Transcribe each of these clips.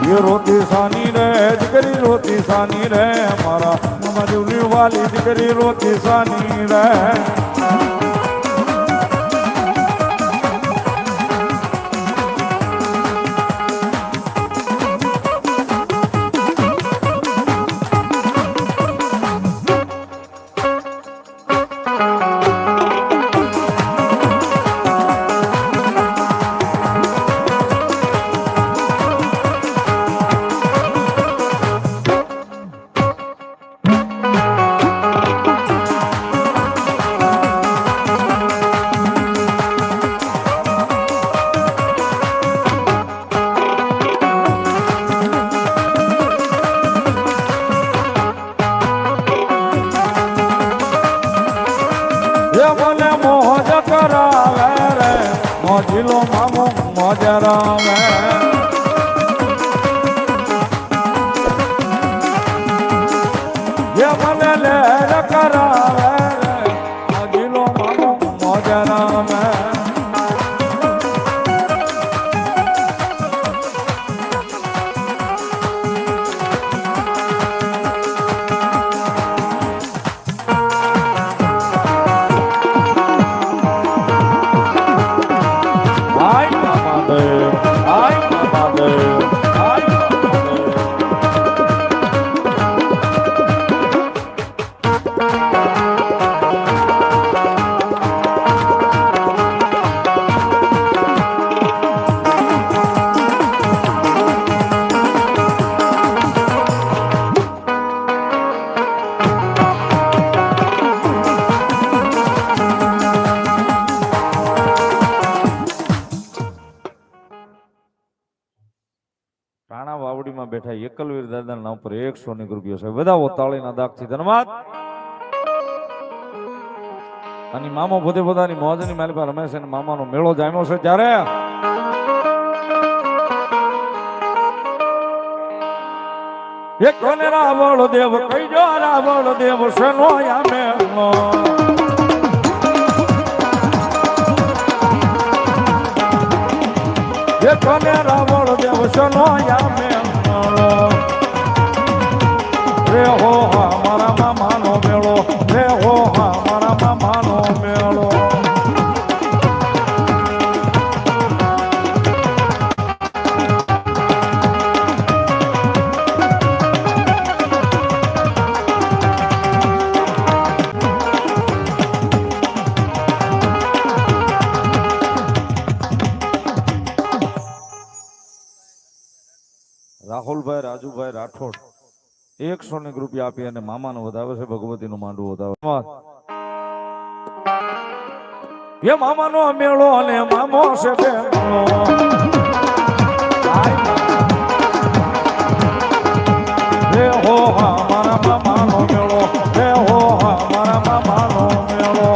ये रोती सानी रे दिकरी रोती सानी रे मारा मामा देवनी वाली दिकरी रोती सानी रे મને મોજ કરાવે રે મોજીલો મામો મોજ રાવે જે મને લેર કરાવે રે મોજીલો મામો મોજ રાવે રાણા વાવડીમાં બેઠા એકલવીર દાદા નામ પર 100 રૂપિયા છે બધા તાળીના દાગથી ધન્યવાદ અને મામો પોતે પોતાની મોજની માલી પર રમેશ અને મામાનો મેળો જામ્યો છે ત્યારે એક કોને રાવળ દેવ કઈ જો રાવળ દેવ સનો યામે ये कोने रावण देव सनो यामे रे हो हमारा मामा नो मेलो रे हो हमारा मामा नो मेलो રાહુલભાઈ રાજુભાઈ રાઠોડ 100 રૂપિયા આપી અને મામાનો વધાવે છે ભગવતીનું માંડવું વધાવે એ મામાનો મેળો અને મામો છે બેનો રે હો મારા મામાનો મેળો રે હો મારા મામાનો મેળો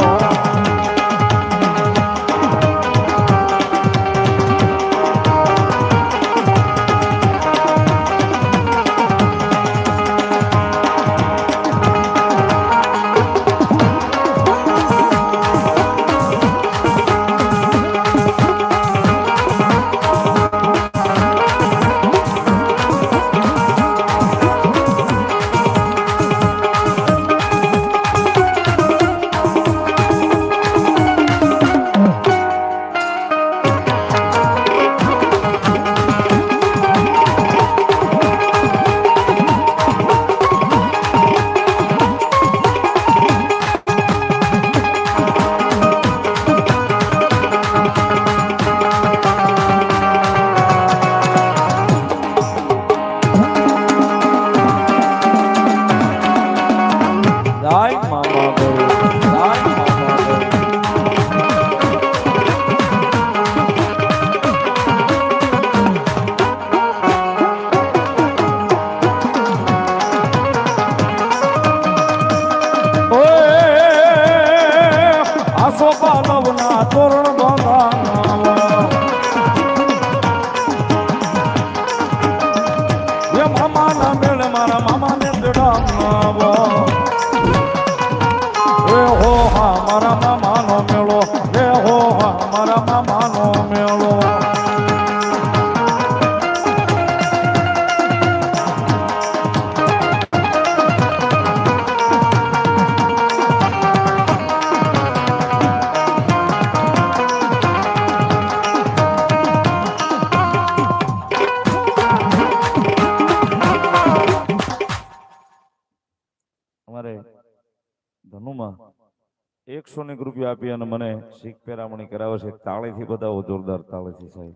100 રૂપિયા આપી અને મને શીખ પેરામણી કરાવે છે. તાળીથી બધાઓ, જોરદાર તાળીથી સાહેબ.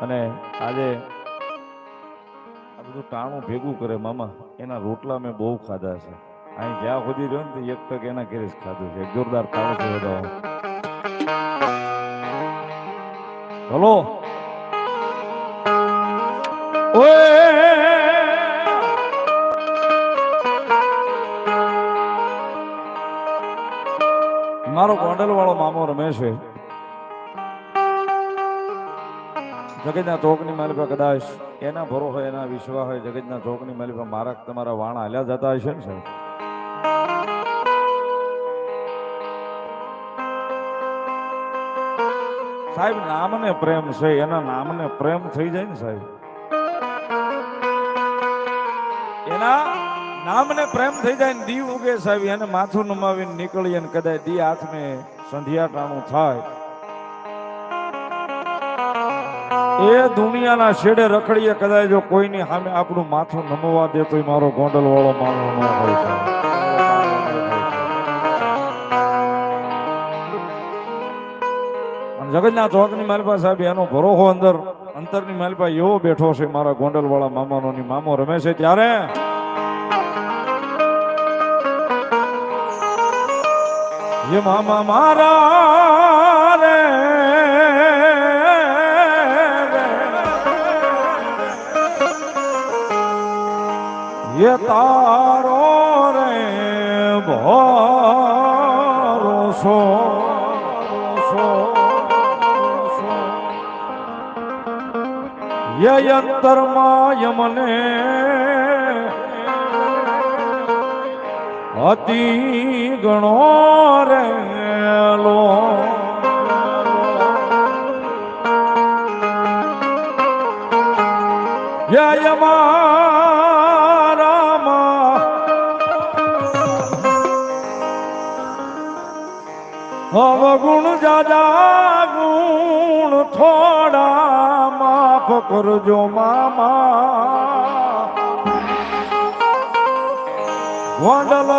અને આજે આ બધું ટાણું ભેગું કરે મામા, એના રોટલા મેં બહુ ખાધા છે. અહીં જ્યાં સુધી રહ્યો ને તો 1 એના ઘરે જ ખાધું છે. જોરદાર તાળીથી બધાઓ. હલો મારો ગોંડલ વાળો મામો રમેશ છે. જગતના ચોકની માલિકા કદાચ એના ભરો હોય, એના વિશ્વાસ હોય, જગતના ચોકની માલિકા મારા તમારા વાણા હાલ્યા જતા હશે ને સાહેબ. સાહેબ નામને પ્રેમ છે, એના નામને પ્રેમ થઈ જાય ને સાહેબ, એના નામને પ્રેમ થઈ જાય ને દી ઉગે સાહેબ, એને માથું નમાવીને નીકળીએ ને કદાચ દી હાથને સંધ્યા ટાણું થાય, એ દુનિયાના છેડે રખડીએ કદાચ જો કોઈની સામે આપણું માથું નમવા દે તો મારો ગોંડલ વાળો માનો ન હોય છે. જગતના ચોકની માલપા સાહેબ એનો ભરોહો અંતરની માલપા એવો બેઠો છે મારા ગોંડલ વાળા મામાનો ની મામો રમે છે ત્યારે ये मामा मारा रे ये तारो रे भरोसो ये अंतर यमने अति गणो रेलो अवगुण जाजा गुण थोड़ा माफ करजो मामा गोंडल